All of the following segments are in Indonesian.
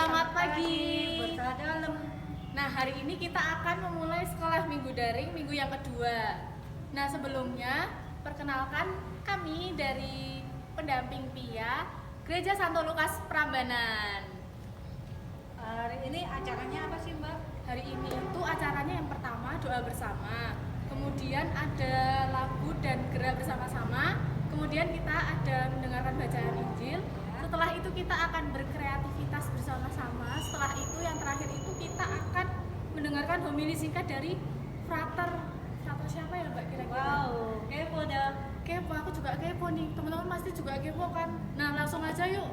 Selamat pagi. Berkah dalam. Nah, hari ini kita akan memulai sekolah minggu daring minggu yang kedua. Nah, sebelumnya perkenalkan kami dari pendamping Pia Gereja Santo Lukas Prambanan. Hari ini acaranya apa sih, Mbak? Hari ini itu acaranya yang pertama doa bersama, kemudian ada lagu dan gerak bersama-sama, kemudian kita ada mendengarkan bacaan Injil. Setelah itu kita akan berkreativitas bersama-sama. Setelah itu yang terakhir itu kita akan mendengarkan homili singkat dari frater siapa ya Mbak kira-kira? Wow, kepo dah. Kepo, aku juga kepo nih. Teman-teman pasti juga kepo kan? Nah, langsung aja yuk.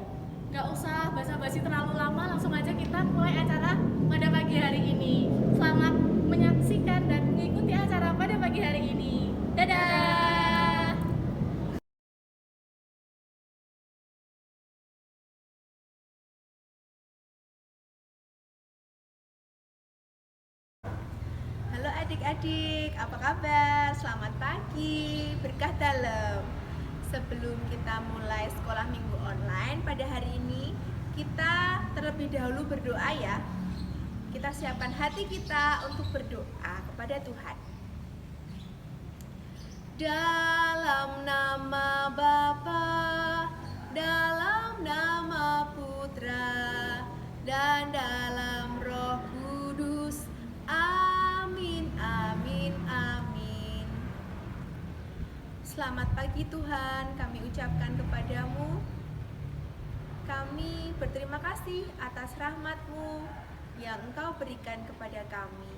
Nggak usah basa-basi terlalu lama, langsung aja kita mulai acara pada pagi hari ini. Selamat menyaksikan dan mengikuti acara pada pagi hari ini. Dadah! Halo adik-adik, apa kabar? Selamat pagi, berkah dalam. Sebelum kita mulai sekolah minggu online pada hari ini, kita terlebih dahulu berdoa ya. Kita siapkan hati kita untuk berdoa kepada Tuhan. Dalam nama Bapa, dalam nama Putra, dan dalam Roh Kudus. Amin, amin, amin. Selamat pagi Tuhan, kami ucapkan kepadamu. Kami berterima kasih atas rahmat-Mu yang Engkau berikan kepada kami.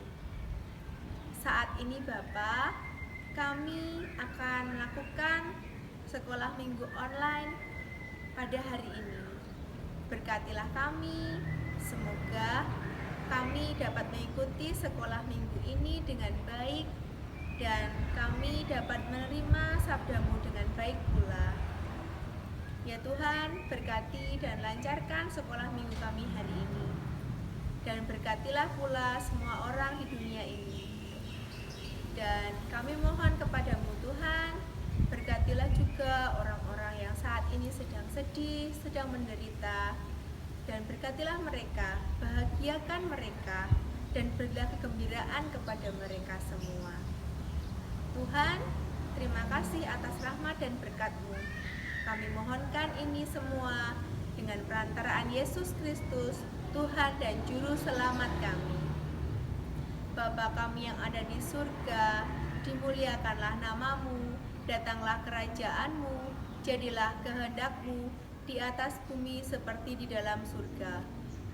Saat ini Bapa, kami akan melakukan sekolah minggu online pada hari ini. Berkatilah kami, semoga kami dapat mengikuti sekolah minggu ini dengan baik dan kami dapat menerima sabda-Mu dengan baik pula. Ya Tuhan, berkati dan lancarkan sekolah minggu kami hari ini. Dan berkatilah pula semua orang di dunia ini. Dan kami mohon kepadamu Tuhan, berkatilah juga orang-orang yang saat ini sedang sedih, sedang menderita. Dan berkatilah mereka, bahagiakan mereka, dan berilah kegembiraan kepada mereka semua. Tuhan, terima kasih atas rahmat dan berkat-Mu. Kami mohonkan ini semua dengan perantaraan Yesus Kristus, Tuhan dan Juru Selamat kami. Bapa kami yang ada di surga, dimuliakanlah nama-Mu, datanglah kerajaan-Mu, jadilah kehendak-Mu, di atas bumi seperti di dalam surga.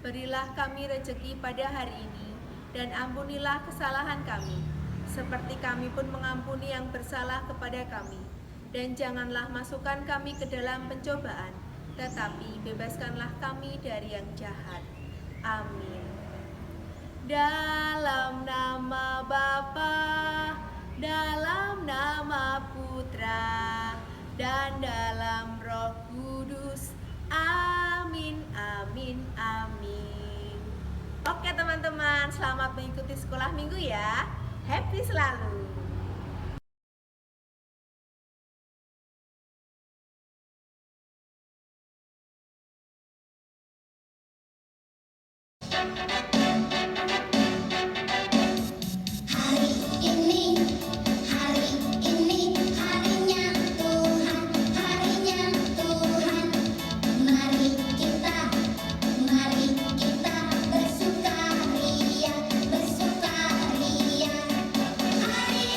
Berilah kami rezeki pada hari ini, dan ampunilah kesalahan kami, seperti kami pun mengampuni yang bersalah kepada kami. Dan janganlah masukkan kami ke dalam pencobaan, tetapi bebaskanlah kami dari yang jahat. Amin. Dalam nama Bapa, dalam nama Putra, dan dalam Roh Kudus. Amin, amin, amin. Oke teman-teman, selamat mengikuti sekolah minggu ya. Happy selalu. Bersukaria, bersukaria. Hari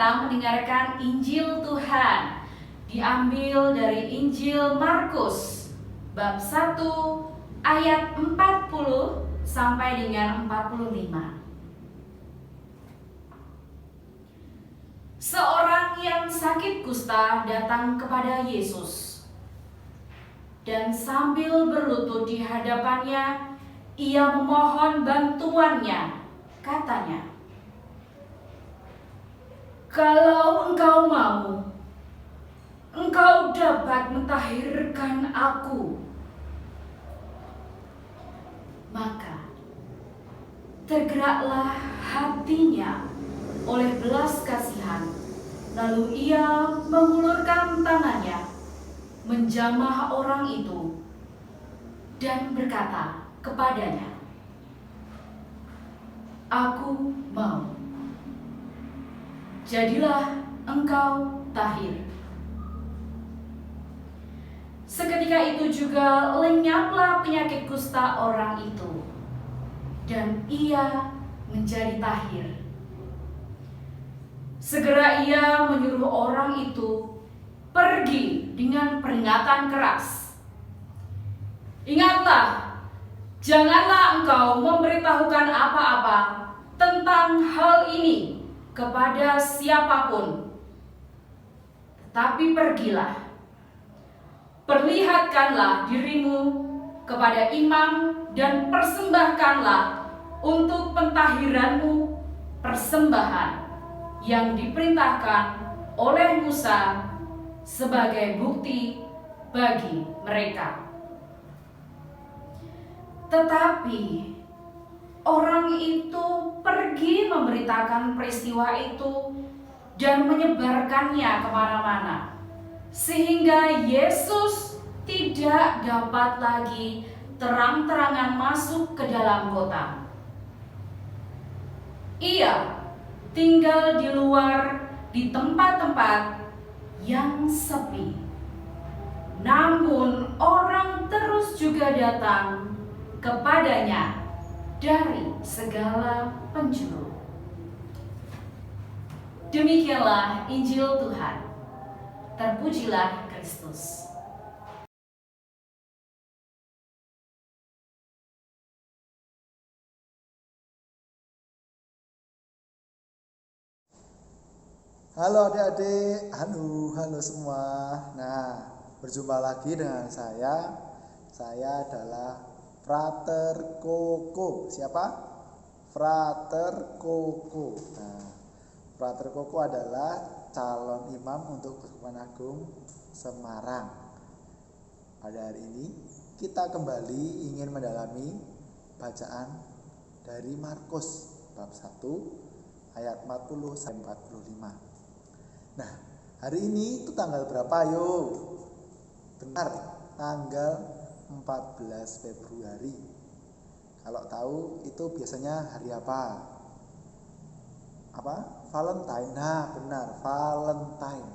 kita mendengarkan Injil Tuhan. Diambil dari Injil Markus bab 1 ayat 40 sampai dengan 45. Seorang yang sakit kusta datang kepada Yesus, dan sambil berlutut di hadapannya, ia memohon bantuannya. Katanya, "Kalau engkau mau, engkau dapat mentahirkan aku." Maka tergeraklah hatinya oleh belas kasihan, lalu ia mengulurkan tangannya, menjamah orang itu, dan berkata kepadanya, "Aku mau, jadilah engkau tahir." Seketika itu juga lenyaplah penyakit kusta orang itu, dan ia menjadi tahir. Segera ia menyuruh orang itu pergi dengan peringatan keras, "Ingatlah, janganlah engkau memberitahukan apa-apa tentang hal ini kepada siapapun. Tetapi pergilah, perlihatkanlah dirimu kepada imam dan persembahkanlah untuk pentahiranmu persembahan yang diperintahkan oleh Musa sebagai bukti bagi mereka." Tetapi orang itu pergi memberitakan peristiwa itu dan menyebarkannya kemana-mana, sehingga Yesus tidak dapat lagi terang-terangan masuk ke dalam kota. Ia tinggal di luar di tempat-tempat yang sepi. Namun orang terus juga datang kepadanya dari segala penjuru. Demikianlah Injil Tuhan. Terpujilah Kristus. Halo adik-adik, halo semua. Nah, berjumpa lagi dengan saya. Saya adalah Frater Koko. Siapa? Frater Koko. Nah, Frater Koko adalah calon imam untuk Keuskupan Agung Semarang. Pada hari ini kita kembali ingin mendalami bacaan dari Markus bab 1 ayat 40 sampai 45. Nah, hari ini itu tanggal berapa yuk? Benar, tanggal 14 Februari. Kalau tahu itu biasanya hari apa? Valentine. Nah, benar, Valentine.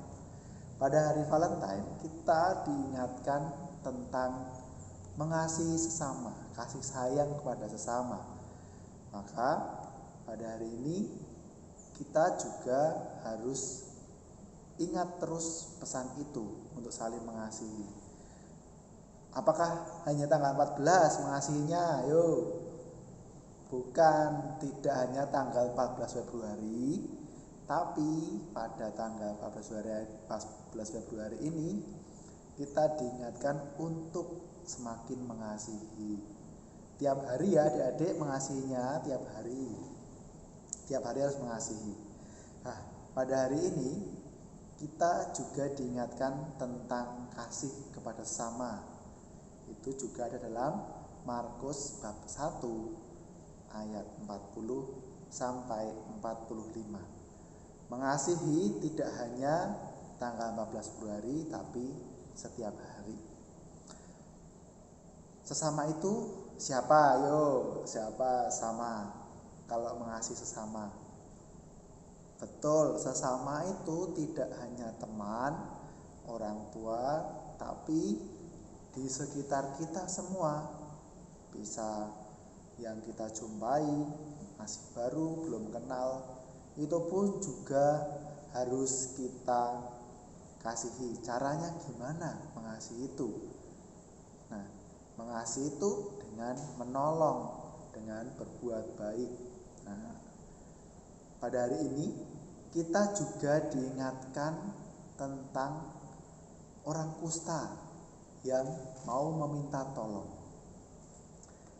Pada hari Valentine kita diingatkan tentang mengasihi sesama, kasih sayang kepada sesama. Maka pada hari ini kita juga harus ingat terus pesan itu untuk saling mengasihi. Apakah hanya tanggal 14 mengasihinya? Ayo. Bukan, tidak hanya tanggal 14 Februari, tapi pada tanggal 14 Februari ini kita diingatkan untuk semakin mengasihi. Tiap hari ya adik-adik mengasihinya, tiap hari. Tiap hari harus mengasihi. Nah, pada hari ini kita juga diingatkan tentang kasih kepada sesama. Itu juga ada dalam Markus bab 1 ayat 40 sampai 45. Mengasihi tidak hanya tanggal 14 Februari tapi setiap hari. Sesama itu siapa? Ayo, siapa sama? Kalau mengasihi sesama, betul, sesama itu tidak hanya teman, orang tua, tapi di sekitar kita semua. Bisa yang kita jumpai masih baru, belum kenal, itu pun juga harus kita kasihi. Caranya gimana mengasihi itu? Nah, mengasihi itu dengan menolong, dengan berbuat baik. Nah, pada hari ini kita juga diingatkan tentang orang kusta yang mau meminta tolong.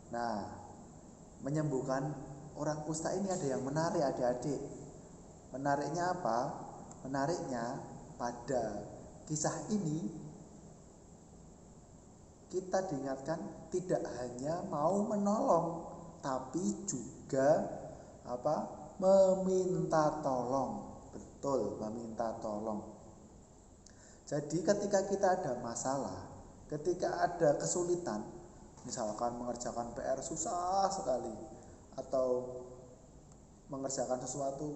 Nah, menyembuhkan orang kusta ini ada yang menarik adik-adik. Menariknya apa? Menariknya pada kisah ini kita diingatkan tidak hanya mau menolong, tapi juga meminta tolong. Betul, meminta tolong. Jadi ketika kita ada masalah, ketika ada kesulitan, misalkan mengerjakan PR susah sekali, atau mengerjakan sesuatu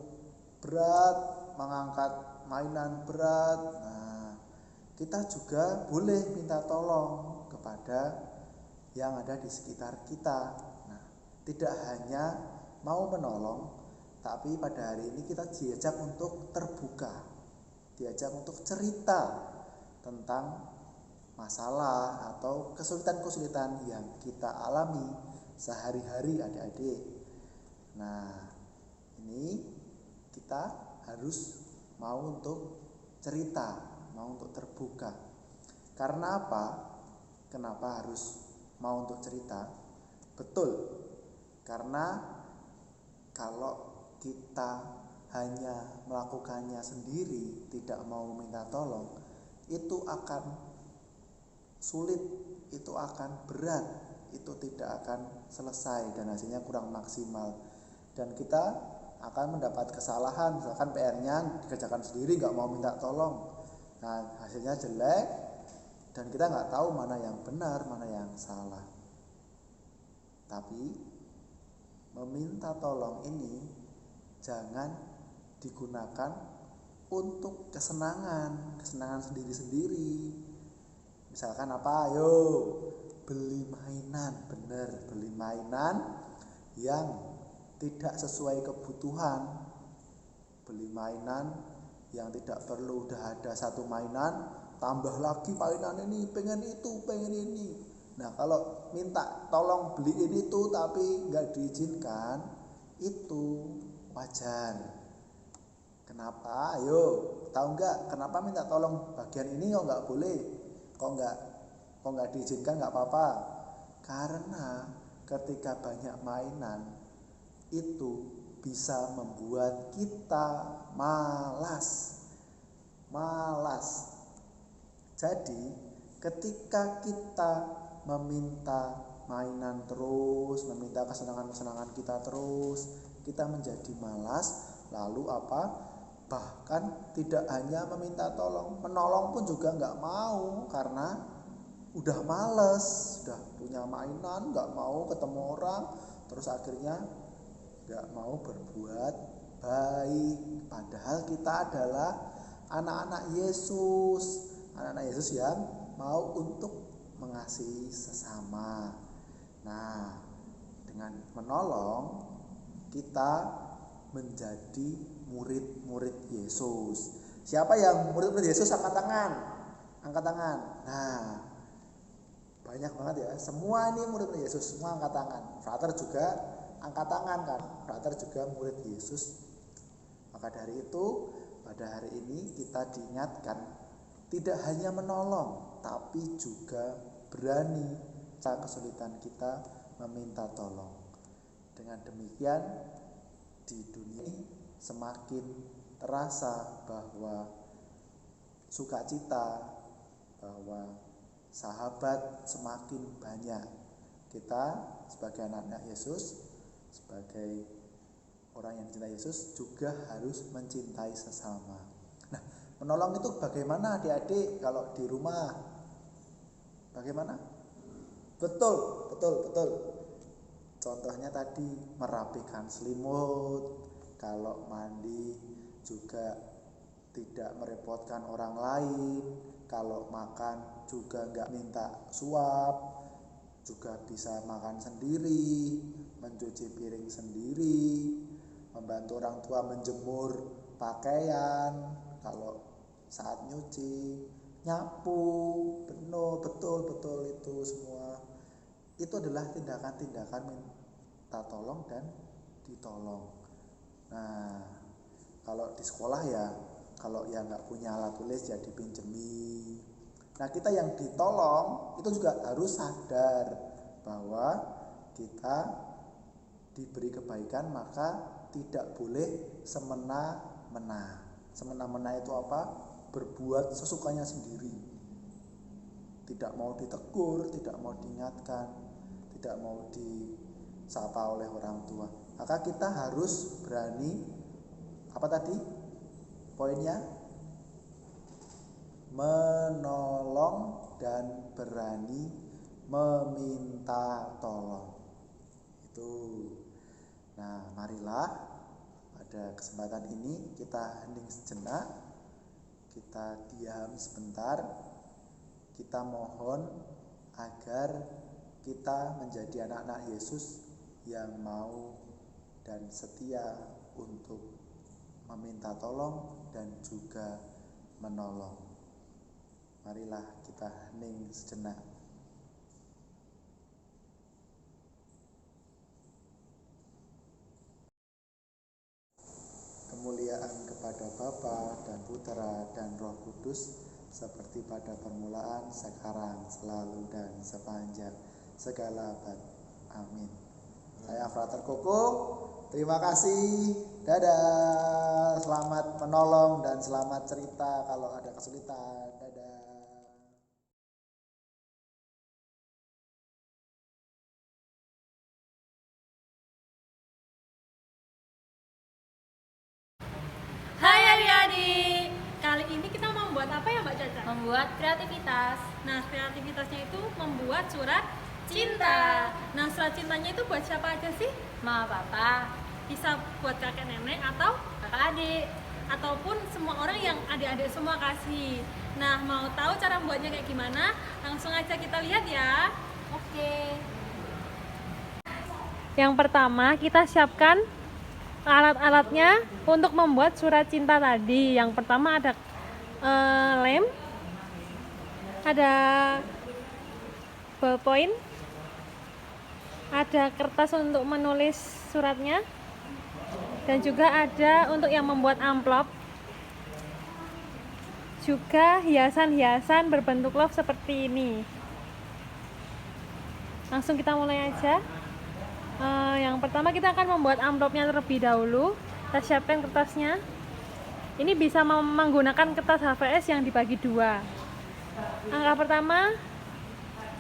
berat, mengangkat mainan berat, nah kita juga boleh minta tolong kepada yang ada di sekitar kita. Nah, tidak hanya mau menolong, tapi pada hari ini kita diajak untuk terbuka, diajak untuk cerita tentang masalah atau kesulitan-kesulitan yang kita alami sehari-hari adik-adik. Nah, ini kita harus mau untuk cerita, mau untuk terbuka. Karena apa? Kenapa harus mau untuk cerita? Betul, karena kalau kita hanya melakukannya sendiri, tidak mau minta tolong, itu akan sulit, itu akan berat, itu tidak akan selesai dan hasilnya kurang maksimal. Dan kita akan mendapat kesalahan, misalkan PR-nya dikerjakan sendiri, nggak mau minta tolong. Nah, hasilnya jelek dan kita nggak tahu mana yang benar, mana yang salah. Tapi meminta tolong ini jangan digunakan untuk kesenangan sendiri-sendiri. Misalkan apa? Ayo beli mainan, bener, beli mainan yang tidak sesuai kebutuhan, beli mainan yang tidak perlu. Udah ada satu mainan, tambah lagi mainan ini, pengen itu, pengen ini. Nah, kalau minta tolong beliin itu tapi nggak diizinkan, itu wajar. Kenapa? Ayo, tahu nggak kenapa minta tolong bagian ini kok nggak boleh, kok nggak diizinkan, nggak apa-apa? Karena ketika banyak mainan itu bisa membuat kita malas. Jadi ketika kita meminta mainan terus, meminta kesenangan-kesenangan kita terus, kita menjadi malas. Lalu apa? Bahkan tidak hanya meminta tolong, menolong pun juga nggak mau karena udah males, udah punya mainan, nggak mau ketemu orang, terus akhirnya nggak mau berbuat baik. Padahal kita adalah anak-anak Yesus, anak-anak Yesus yang mau untuk mengasihi sesama. Nah, dengan menolong kita menjadi murid-murid Yesus. Siapa yang murid-murid Yesus? Angkat tangan. Angkat tangan. Nah, banyak banget ya. Semua ini murid-murid Yesus, semua angkat tangan. Frater juga angkat tangan kan. Frater juga murid Yesus. Maka dari itu, pada hari ini kita diingatkan tidak hanya menolong, tapi juga berani saat kesulitan kita meminta tolong. Dengan demikian di dunia ini semakin terasa bahwa sukacita, bahwa sahabat semakin banyak. Kita sebagai anak-anak Yesus, sebagai orang yang mencintai Yesus juga harus mencintai sesama. Nah, menolong itu bagaimana adik-adik kalau di rumah? Bagaimana? Betul. Contohnya tadi merapikan selimut, kalau mandi juga tidak merepotkan orang lain, kalau makan juga nggak minta suap, juga bisa makan sendiri, mencuci piring sendiri, membantu orang tua menjemur pakaian, kalau saat nyuci, nyapu, betul itu semua. Itu adalah tindakan-tindakan minta tolong dan ditolong. Nah, kalau di sekolah ya, kalau yang nggak punya alat tulis ya dipinjemi. Nah, kita yang ditolong itu juga harus sadar bahwa kita diberi kebaikan, maka tidak boleh semena-mena. Semena-mena itu apa? Berbuat sesukanya sendiri. Tidak mau ditegur, tidak mau diingatkan, tidak mau disapa oleh orang tua. Maka kita harus berani, apa tadi poinnya? Menolong dan berani meminta tolong. Itu. Nah, marilah pada kesempatan ini kita hening sejenak, kita diam sebentar, kita mohon agar kita menjadi anak-anak Yesus yang mau dan setia untuk meminta tolong dan juga menolong. Marilah kita hening sejenak. Kemuliaan kepada Bapa dan Putera dan Roh Kudus, seperti pada permulaan, sekarang, selalu, dan sepanjang segala abad. Amin. Saya Frater Koko, terima kasih. Dadah. Selamat menolong dan selamat cerita kalau ada kesulitan. Dadah. Hai adik-adik, kali ini kita mau membuat apa ya Mbak Caca? Membuat kreativitas. Nah, kreativitasnya itu membuat surat cinta. Nah, surat cintanya itu buat siapa aja sih? Mama papa, Bisa buat kakek nenek atau kakak adik. ataupun semua orang yang adik-adik semua kasih. Nah, mau tahu cara membuatnya kayak gimana? Langsung aja kita lihat ya. Oke. Yang pertama, kita siapkan alat-alatnya untuk membuat surat cinta tadi. Yang pertama ada lem, ada ballpoint, ada kertas untuk menulis suratnya, dan juga ada untuk yang membuat amplop, juga hiasan-hiasan berbentuk love seperti ini. Langsung kita mulai aja. Yang pertama kita akan membuat amplopnya terlebih dahulu. Kita siapkan kertasnya. Ini bisa menggunakan kertas HVS yang dibagi dua. Angka pertama,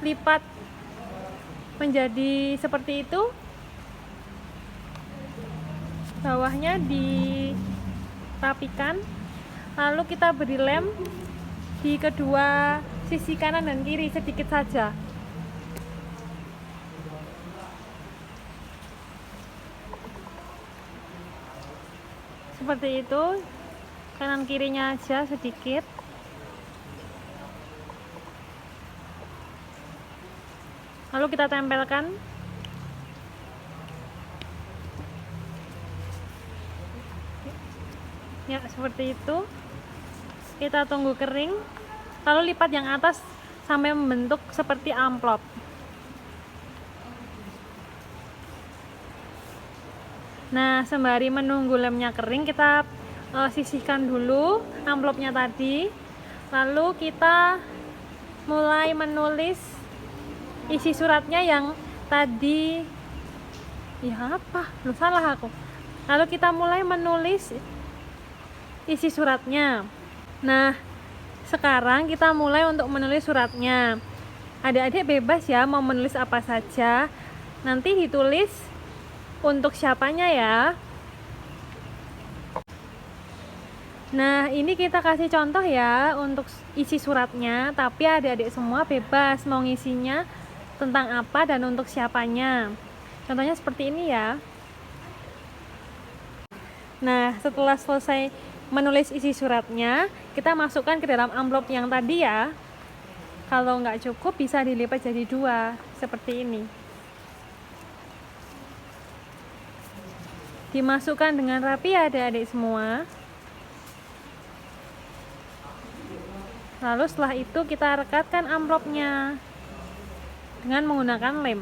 lipat menjadi seperti itu. Bawahnya dirapikan. Lalu kita beri lem di kedua sisi kanan dan kiri sedikit saja. Seperti itu, kanan kirinya aja sedikit. Lalu kita tempelkan. Ya, seperti itu. Kita tunggu kering. Lalu lipat yang atas sampai membentuk seperti amplop. Nah, sembari menunggu lemnya kering, kita sisihkan dulu amplopnya tadi. Lalu kita mulai menulis isi suratnya yang tadi. Ya apa? Lu salah aku. Lalu kita mulai menulis isi suratnya. Nah, sekarang kita mulai untuk menulis suratnya. Adik-adik bebas ya mau menulis apa saja. Nanti ditulis untuk siapanya ya. Nah, ini kita kasih contoh ya untuk isi suratnya, tapi adik-adik semua bebas mau ngisinya tentang apa dan untuk siapanya. Contohnya seperti ini ya. Nah, setelah selesai menulis isi suratnya, kita masukkan ke dalam amplop yang tadi ya. Kalau nggak cukup bisa dilipat jadi dua, seperti ini. Dimasukkan dengan rapi ya adik-adik semua. Lalu setelah itu kita rekatkan amplopnya dengan menggunakan lem.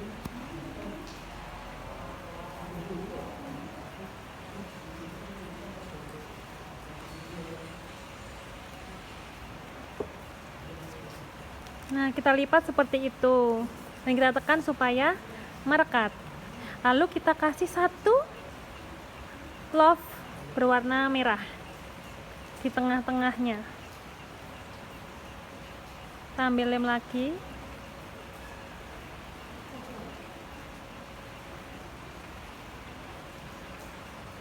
Nah, kita lipat seperti itu dan kita tekan supaya merekat. Lalu kita kasih satu love berwarna merah di tengah-tengahnya. Kita ambil lem lagi.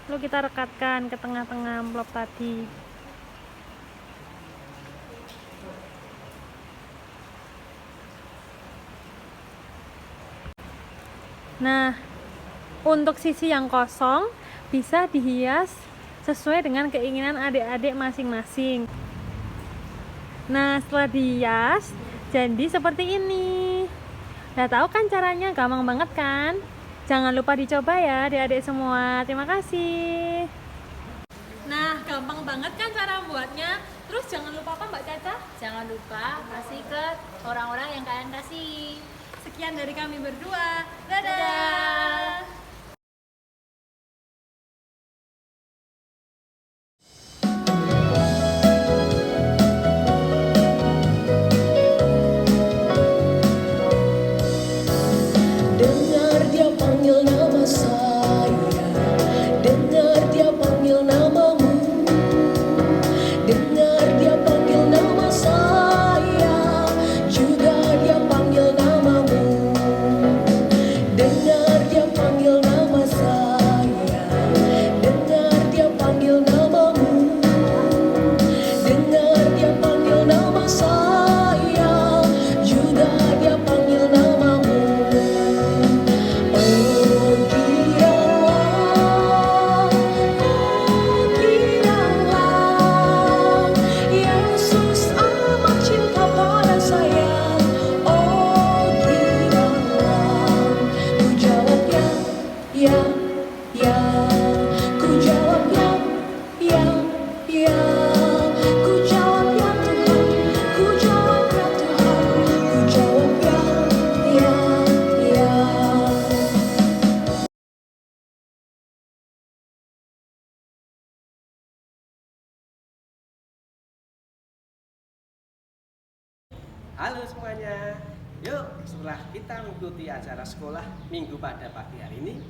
Lalu kita rekatkan ke tengah-tengah amplop tadi. Nah, untuk sisi yang kosong bisa dihias sesuai dengan keinginan adik-adik masing-masing. Nah, setelah dihias jadi seperti ini. Udah tahu kan caranya? Gampang banget kan? Jangan lupa dicoba ya adik-adik semua. Terima kasih. Nah, gampang banget kan cara buatnya? Terus jangan lupa apa Mbak Caca? Jangan lupa kasih ke orang-orang yang kalian kasih. Sekian dari kami berdua. Dadah. Dadah. Dengar dia panggil nama saya, dengar dia panggil namamu, dengar dia panggil nama saya, juga dia panggil namamu. Dengar dia panggil nama saya, dengar dia panggil namamu, dengar dia panggil nama saya, juga dia panggil namamu. Yesus amat cinta pada saya. Oh giralah, ku jawab ya, ya. Ku jawab ya, ya. Ku jawab ya Tuhan, ku jawab ya Tuhan, ku jawab ya, ya. Halo semuanya, yuk setelah kita mengikuti acara sekolah minggu pada pagi hari ini,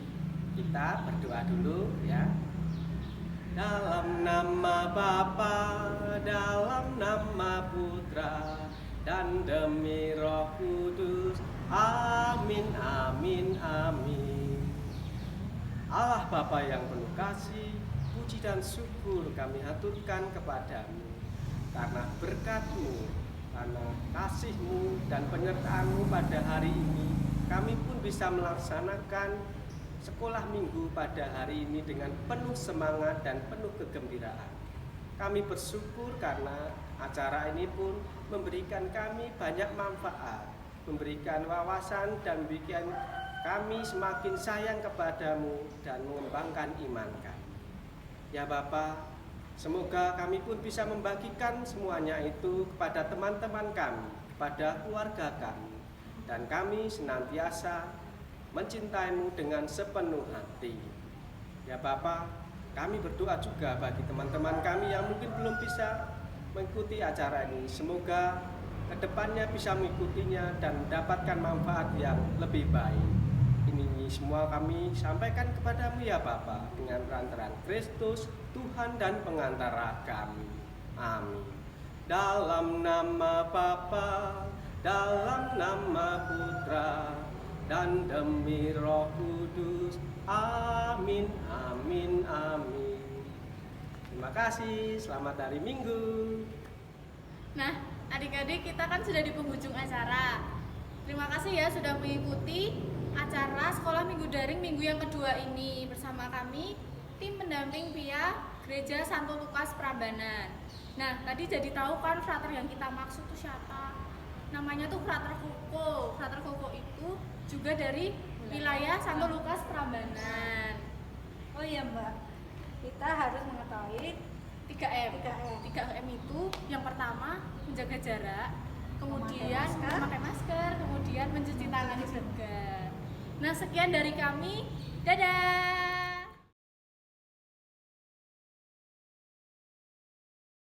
kita berdoa dulu ya. Dalam nama Bapa, dalam nama Putra, dan demi Roh Kudus, amin, amin, amin. Allah Bapa yang penuh kasih, puji dan syukur kami haturkan kepadamu, karena berkat-Mu, karena kasih-Mu dan penyertaan-Mu pada hari ini, kami pun bisa melaksanakan sekolah minggu pada hari ini dengan penuh semangat dan penuh kegembiraan. Kami bersyukur karena acara ini pun memberikan kami banyak manfaat, memberikan wawasan dan membuat kami semakin sayang kepadamu dan mengembangkan iman kami. Ya Bapa, semoga kami pun bisa membagikan semuanya itu kepada teman-teman kami, kepada keluarga kami, dan kami senantiasa mencintaimu dengan sepenuh hati. Ya Bapa, kami berdoa juga bagi teman-teman kami yang mungkin belum bisa mengikuti acara ini. Semoga kedepannya bisa mengikutinya dan mendapatkan manfaat yang lebih baik. Ini semua kami sampaikan kepadamu ya Bapa, dengan perantaraan Kristus, Tuhan dan pengantara kami. Amin. Dalam nama Bapa, dalam nama Putra, dan demi Roh Kudus. Amin, amin, amin. Terima kasih, selamat hari Minggu. Nah, adik-adik kita kan sudah di penghujung acara. Terima kasih ya sudah mengikuti acara sekolah minggu daring minggu yang kedua ini bersama kami, tim pendamping PIA Gereja Santo Lukas Prambanan. Nah, tadi jadi tahu kan frater yang kita maksud itu siapa? Namanya tuh Frater Koko. Frater Koko itu juga dari wilayah Santo Lukas Prambanan. Oh iya Mbak, kita harus mengetahui 3M. 3M itu yang pertama menjaga jarak, kemudian memakai masker, kemudian mencuci tangan juga. Nah, sekian dari kami. Dadah.